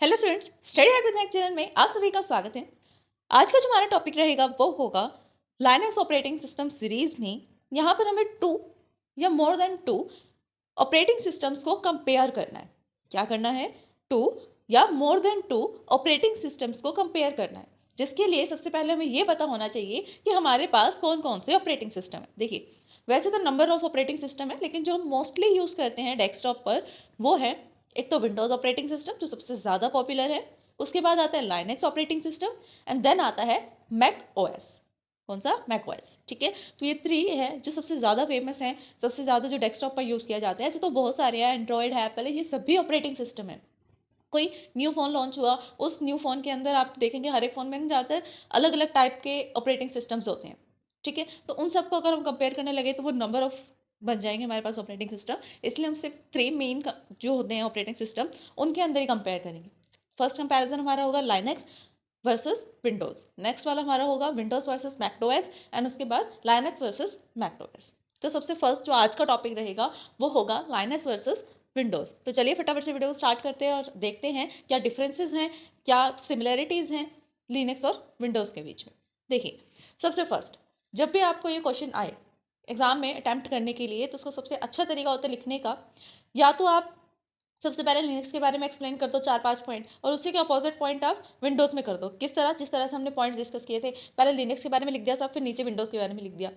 Hello students, study hack with hack channel में आप सभी का स्वागत है। आज का जो हमारा टॉपिक रहेगा वो होगा लाइनक्स ऑपरेटिंग सिस्टम सीरीज में। यहाँ पर हमें 2 या मोर देन 2 ऑपरेटिंग सिस्टम्स को कंपेयर करना है। क्या करना है? 2 या मोर देन 2 ऑपरेटिंग सिस्टम्स को कंपेयर करना है, जिसके लिए सबसे पहले हमें ये पता होना चाहिए कि हमारे पास कौन कौन से ऑपरेटिंग सिस्टम है। देखिए, वैसे तो नंबर ऑफ ऑपरेटिंग सिस्टम है, लेकिन जो हम मोस्टली यूज़ करते हैं डेस्कटॉप पर वो है एक तो विंडोज़ ऑपरेटिंग सिस्टम जो सबसे ज़्यादा पॉपुलर है, उसके बाद आता है Linux operating system and then आता है मैक ओएस। कौन सा? Mac OS. ठीक है, तो ये 3 है जो सबसे ज़्यादा फेमस हैं, सबसे ज़्यादा जो डेस्कटॉप पर यूज़ किया जाता है। ऐसे तो बहुत सारे हैं, एंड्रॉयड है, एप्पल है, ये सभी ऑपरेटिंग सिस्टम है। कोई न्यू फ़ोन लॉन्च हुआ, उस न्यू फ़ोन के अंदर आप देखेंगे हर एक फ़ोन में ज़्यादातर अलग अलग टाइप के ऑपरेटिंग सिस्टम्स होते हैं। ठीक है, तो उन सबको अगर हम कंपेयर करने लगे तो वो नंबर ऑफ बन जाएंगे हमारे पास ऑपरेटिंग सिस्टम। इसलिए हम सिर्फ 3 मेन जो होते हैं ऑपरेटिंग सिस्टम, उनके अंदर ही कंपेयर करेंगे। फर्स्ट कंपैरिजन हमारा होगा लाइनक्स वर्सेस विंडोज़। नेक्स्ट वाला हमारा होगा विंडोज़ वर्सेस मैकओएस एंड उसके बाद लाइनक्स वर्सेस मैकओएस। तो सबसे फर्स्ट जो आज का टॉपिक रहेगा वो होगा लाइनक्स वर्सेस विंडोज़। तो चलिए फटाफट से वीडियो को स्टार्ट करते हैं और देखते हैं क्या डिफरेंसेस हैं, क्या सिमिलैरिटीज़ हैं लिनक्स और विंडोज़ के बीच में। देखिए, सबसे फर्स्ट, जब भी आपको ये क्वेश्चन आए एग्जाम में अटैम्प्ट करने के लिए, तो उसको सबसे अच्छा तरीका होता है लिखने का, या तो आप सबसे पहले लिनक्स के बारे में एक्सप्लेन कर दो 4-5 पॉइंट, और उसी के अपोजिट पॉइंट आप विंडोज़ में कर दो। किस तरह? जिस तरह से हमने पॉइंट्स डिस्कस किए थे, पहले लिनक्स के बारे में लिख दिया सब, फिर नीचे विंडोज़ के बारे में लिख दिया।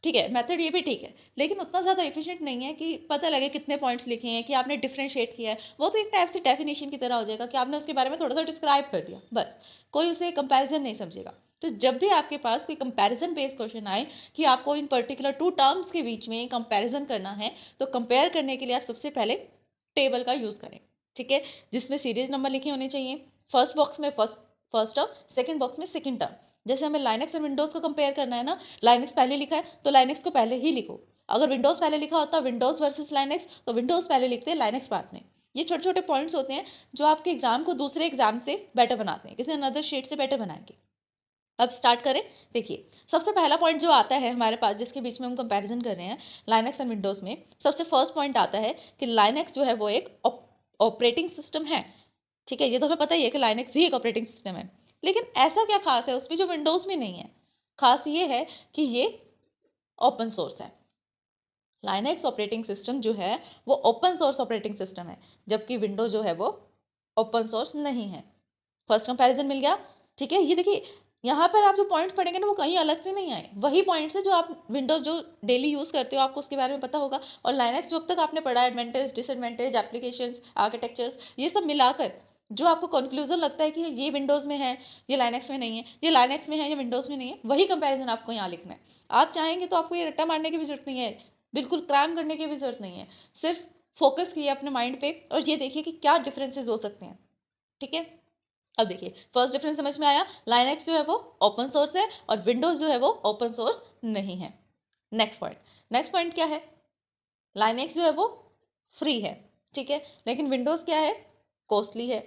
ठीक है, मेथड ये भी ठीक है, लेकिन उतना ज़्यादा एफिशिएंट नहीं है कि पता लगे कितने पॉइंट्स लिखे हैं, कि आपने डिफरेंशिएट किया है। वो तो एक टाइप से डेफिनेशन की तरह हो जाएगा कि आपने उसके बारे में थोड़ा सा डिस्क्राइब कर दिया, बस। कोई उसे कंपैरिजन नहीं समझेगा। तो जब भी आपके पास कोई कंपैरिजन बेस्ड क्वेश्चन आए कि आपको इन पर्टिकुलर 2 टर्म्स के बीच में कंपैरिजन करना है, तो कंपेयर करने के लिए आप सबसे पहले टेबल का यूज़ करें। ठीक है, जिसमें सीरीज नंबर लिखे होने चाहिए। फर्स्ट बॉक्स में फर्स्ट टर्म, सेकंड बॉक्स में सेकंड टर्म। जैसे हमें लाइनक्स और विंडोज़ को कंपेयर करना है ना, लाइनक्स पहले लिखा है तो लाइनक्स को पहले ही लिखो। अगर विंडोज़ पहले लिखा होता विंडोज़ वर्सेस लाइनक्स, तो विंडोज़ पहले लिखते हैं, लाइनक्स बाद में। ये छोटे छोटे पॉइंट्स होते हैं जो आपके एग्जाम को दूसरे एग्जाम से बेटर बनाते हैं, किसी अनदर शीट से बेटर बनाएंगे। अब स्टार्ट करें। देखिए, सबसे पहला पॉइंट जो आता है हमारे पास, जिसके बीच में हम कंपैरिजन कर रहे हैं लाइनक्स एंड विंडोज़ में, सबसे फर्स्ट पॉइंट आता है कि लाइनक्स जो है वो एक ऑपरेटिंग सिस्टम है। ठीक है, ये तो हमें पता ही है कि लाइनक्स भी एक ऑपरेटिंग सिस्टम है, लेकिन ऐसा क्या खास है उसमें जो विंडोज़ में नहीं है? खास ये है कि ये ओपन सोर्स है। लाइनक्स ऑपरेटिंग सिस्टम जो है वो ओपन सोर्स ऑपरेटिंग सिस्टम है, जबकि विंडोज जो है वो ओपन सोर्स नहीं है। फर्स्ट कंपैरिजन मिल गया। ठीक है, ये देखिए, यहाँ पर आप जो पॉइंट्स पढ़ेंगे ना वो कहीं अलग से नहीं आए, वही पॉइंट्स है जो आप विंडोज जो डेली यूज़ करते हो, आपको उसके बारे में पता होगा। और लाइनक्स जो अब तक आपने पढ़ा, एडवांटेज, डिसएडवांटेज, एप्लीकेशंस, आर्किटेक्चर्स, ये सब मिलाकर जो आपको कंक्लूजन लगता है कि ये विंडोज़ में है, ये लाइनक्स में नहीं है, ये लाइनक्स में है, ये विंडोज़ में नहीं है, वही कंपैरिजन आपको यहाँ लिखना है। आप चाहेंगे तो आपको ये रट्टा मारने की भी जरूरत नहीं है, बिल्कुल क्रैम करने की भी जरूरत नहीं है। सिर्फ फोकस कीजिए अपने माइंड पे और ये देखिए कि क्या डिफरेंसेस हो सकते हैं। ठीक है, अब देखिए, फर्स्ट डिफरेंस समझ में आया, लाइनक्स जो है वो ओपन सोर्स है और विंडोज जो है वो ओपन सोर्स नहीं है। नेक्स्ट पॉइंट क्या है? लाइनक्स जो है वो फ्री है। ठीक है, लेकिन विंडोज क्या है? कॉस्टली है।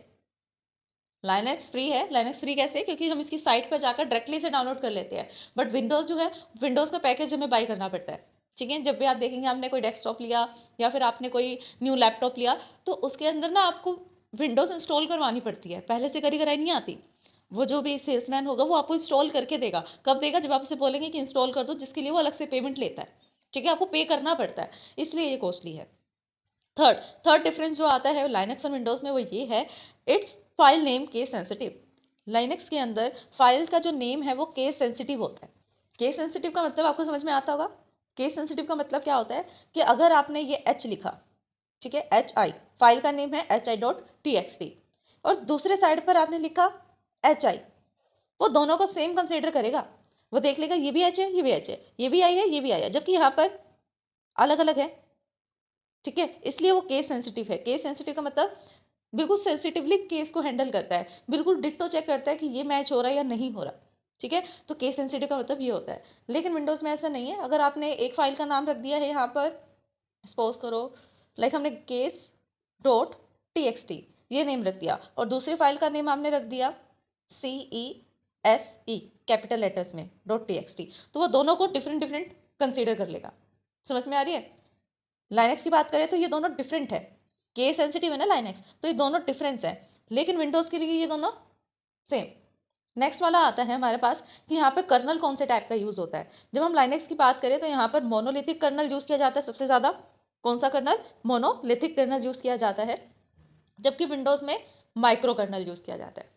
लाइनक्स फ्री है। लाइनक्स फ्री कैसे? क्योंकि हम इसकी साइट पर जाकर डायरेक्टली से डाउनलोड कर लेते हैं, बट विंडोज़ जो है, विंडोज़ का पैकेज हमें बाई करना पड़ता है। ठीक है, जब भी आप देखेंगे आपने कोई डेस्कटॉप लिया या फिर आपने कोई न्यू लैपटॉप लिया, तो उसके अंदर ना आपको विंडोज़ इंस्टॉल करवानी पड़ती है, पहले से करी कराई नहीं आती। वो जो भी सेल्समैन होगा वो आपको इंस्टॉल करके देगा। कब देगा? जब आप उसे बोलेंगे कि इंस्टॉल कर दो, जिसके लिए वो अलग से पेमेंट लेता है। ठीक है, आपको पे करना पड़ता है, इसलिए ये कॉस्टली है। थर्ड थर्ड डिफरेंस जो आता है लाइनक्स और विंडोज़ में वो ये है, it's file name case sensitive. Linux के अंदर फाइल का जो नेम है वो केस सेंसिटिव होता है। केस सेंसिटिव का मतलब आपको समझ में आता होगा। केस सेंसिटिव का मतलब क्या होता है कि अगर आपने ये एच लिखा, ठीक है, एच आई, फाइल का नेम है hi.txt, और दूसरे साइड पर आपने लिखा एच आई, वो दोनों को सेम कंसिडर करेगा। वो देख लेगा ये भी एच है, ये भी एच है, ये भी आई है, ये भी आई है, जबकि यहाँ पर अलग अलग है। ठीक है, इसलिए वो केस सेंसिटिव है। केस सेंसिटिव का मतलब बिल्कुल सेंसिटिवली केस को हैंडल करता है, बिल्कुल डिट्टो चेक करता है कि ये मैच हो रहा है या नहीं हो रहा। ठीक है, तो केस सेंसिटिव का मतलब ये होता है। लेकिन विंडोज़ में ऐसा नहीं है। अगर आपने एक फाइल का नाम रख दिया है यहाँ पर, सपोज करो लाइक हमने case dot T x T ये नेम रख दिया, और दूसरी फाइल का नेम आपने रख दिया CESE कैपिटल लेटर्स में .txt, तो वो दोनों को डिफरेंट डिफरेंट कंसीडर कर लेगा। समझ में आ रही है? लाइनक्स की बात करें तो ये दोनों डिफरेंट है। केस सेंसिटिव है ना लाइनक्स, तो ये दोनों डिफरेंस है। लेकिन विंडोज़ के लिए ये दोनों सेम। नेक्स्ट वाला आता है हमारे पास कि यहाँ पे कर्नल कौन से टाइप का यूज़ होता है। जब हम लाइनेक्स की बात करें तो यहाँ पर मोनोलिथिक कर्नल यूज़ किया जाता है सबसे ज़्यादा। कौन सा कर्नल? मोनोलिथिक कर्नल यूज़ किया जाता है, जबकि विंडोज़ में माइक्रो कर्नल यूज़ किया जाता है।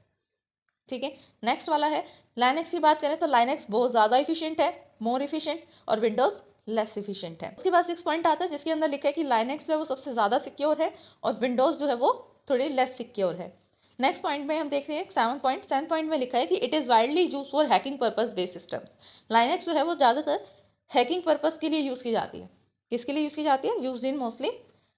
ठीक है, नेक्स्ट वाला है लाइनेक्स की बात करें तो लाइनेक्स बहुत ज़्यादा इफिशियंट है, मोर इफिशियंट, और विंडोज़ लेस इफिशियंट है। उसके बाद 6 पॉइंट आता है जिसके अंदर लिखा है कि लाइनेक्स जो है वो सबसे ज़्यादा सिक्योर है और विंडोज़ जो है वो थोड़ी लेस सिक्योर है। नेक्स्ट पॉइंट में हम देख रहे हैं 7 पॉइंट में लिखा है कि it is widely use for hacking purpose based systems. Linux जो है वो ज़्यादातर हैकिंग पर्पस के लिए यूज़ की जाती है। किसके लिए यूज़ की जाती है? Use in mostly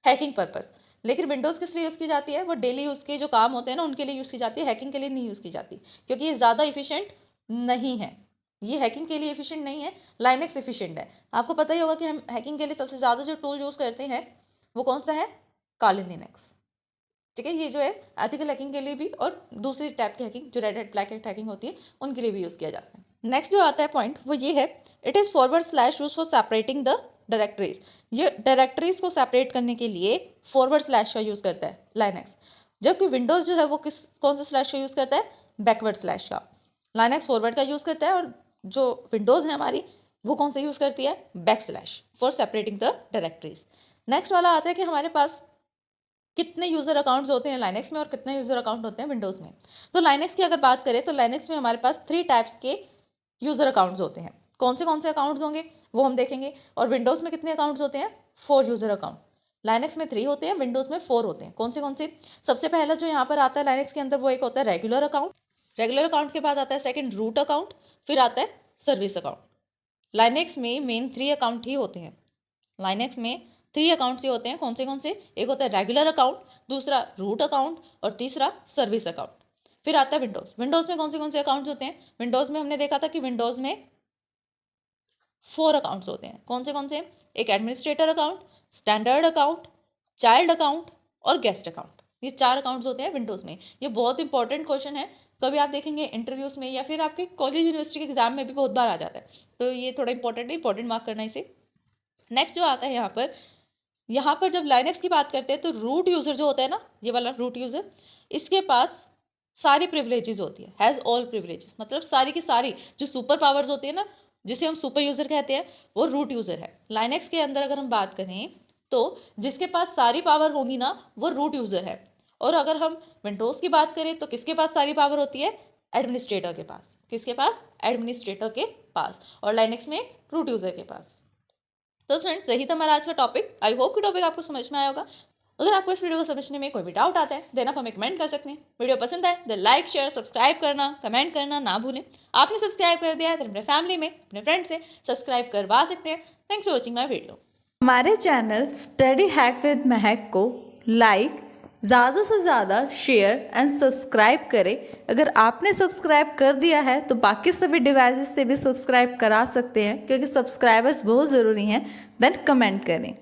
hacking purpose. लेकिन विंडोज़ किस लिए यूज़ की जाती है? वो डेली यूज़ के जो काम होते हैं ना उनके लिए यूज़ की जाती है, हैकिंग के लिए नहीं यूज़ की जाती, क्योंकि ये ज़्यादा इफिशिएंट नहीं है। ये हैकिंग के लिए इफिशिएंट नहीं है, लाइनेक्स इफिशिएंट है। आपको पता ही होगा कि हम हैकिंग के लिए सबसे ज़्यादा जो टूल यूज़ करते हैं वो कौन सा है? काली लिनक्स। ठीक है, ये जो है एथिकल हैकिंग के लिए भी और दूसरी टाइप की हैकिंग जो red hat black hat hacking होती है उनके लिए भी यूज़ किया जाता है। नेक्स्ट जो आता है पॉइंट वो ये है, it is forward/ use for separating the directories. ये डायरेक्टरीज को सेपरेट करने के लिए फॉरवर्ड/ का यूज़ करता है लाइनेक्स, जबकि विंडोज़ जो है वो कौन से स्लैश का यूज़ करता है? बैकवर्ड/ का। लाइनेक्स फॉरवर्ड का यूज़ करता है और जो विंडोज़ है हमारी वो कौन सा यूज़ करती है? Back/ for separating the directories. Next वाला आता है कि हमारे पास कितने यूज़र अकाउंट्स होते हैं लाइनेक्स में और कितने यूज़र अकाउंट होते हैं विंडोज़ में। तो लाइनेक्स की अगर बात करें तो लाइनेक्स में हमारे पास 3 टाइप्स के यूज़र अकाउंट्स होते हैं। कौन से अकाउंट्स होंगे वो हम देखेंगे। और विंडोज़ में कितने अकाउंट्स होते हैं? 4 यूज़र अकाउंट। लाइनेक्स में 3 होते हैं, विंडोज़ में 4 होते हैं। कौन से? सबसे पहला जो यहाँ पर आता है लाइनेक्स के अंदर वो एक होता है रेगुलर अकाउंट। रेगुलर अकाउंट के बाद आता है सेकंड रूट अकाउंट, फिर आता है सर्विस अकाउंट। लाइनेक्स में मेन 3 अकाउंट ही होते हैं। लाइनेक्स में 3 अकाउंट्स ही होते हैं। कौन से? एक होता है रेगुलर अकाउंट, दूसरा रूट अकाउंट और तीसरा सर्विस अकाउंट। फिर आता है विंडोज़ में कौन से अकाउंट्स होते हैं? विंडोज़ में हमने देखा था कि विंडोज़ में 4 अकाउंट्स होते हैं। कौन से? एक administrator account, standard account, child account और गेस्ट अकाउंट। ये 4 अकाउंट्स होते हैं विंडोज़ में। ये बहुत इंपॉर्टेंट क्वेश्चन है, कभी आप देखेंगे इंटरव्यूज़ में या फिर आपके कॉलेज यूनिवर्सिटी के एग्जाम में भी बहुत बार आ जाता है, तो ये थोड़ा इंपॉर्टेंट है, इंपॉर्टेंट मार्क करना इसे। नेक्स्ट जो आता है यहाँ पर जब लाइनेक्स की बात करते हैं तो रूट यूज़र जो होता है ना, ये वाला रूट यूज़र, इसके पास सारी प्रिविलेजेस होती है, हैज़ ऑल प्रिविलेजेस, मतलब सारी की सारी जो सुपर पावर्स होती है ना, जिसे हम सुपर यूज़र कहते हैं, वो रूट यूज़र है। लाइनेक्स के अंदर अगर हम बात करें तो जिसके पास सारी पावर होगी ना वो रूट यूज़र है। और अगर हम विंडोज़ की बात करें तो किसके पास सारी पावर होती है? एडमिनिस्ट्रेटर के पास। किसके पास? एडमिनिस्ट्रेटर के पास। और लाइनेक्स में रूट यूज़र के पास। तो फ्रेंड्स, यही था हमारा आज का टॉपिक। आई होप कि टॉपिक आपको समझ में आया होगा। अगर आपको इस वीडियो को समझने में कोई भी डाउट आता है देन आप हमें कमेंट कर सकते हैं। वीडियो पसंद आए तो लाइक शेयर सब्सक्राइब करना, कमेंट करना ना भूलें। आपने सब्सक्राइब कर दिया है तो अपने फैमिली में अपने फ्रेंड से सब्सक्राइब करवा सकते हैं। Thanks for watching my video. हमारे चैनल स्टडी हैक विद महक को लाइक, ज़्यादा से ज़्यादा शेयर एंड सब्सक्राइब करें। अगर आपने सब्सक्राइब कर दिया है तो बाकी सभी डिवाइसेस से भी सब्सक्राइब करा सकते हैं, क्योंकि सब्सक्राइबर्स बहुत ज़रूरी हैं। देन कमेंट करें।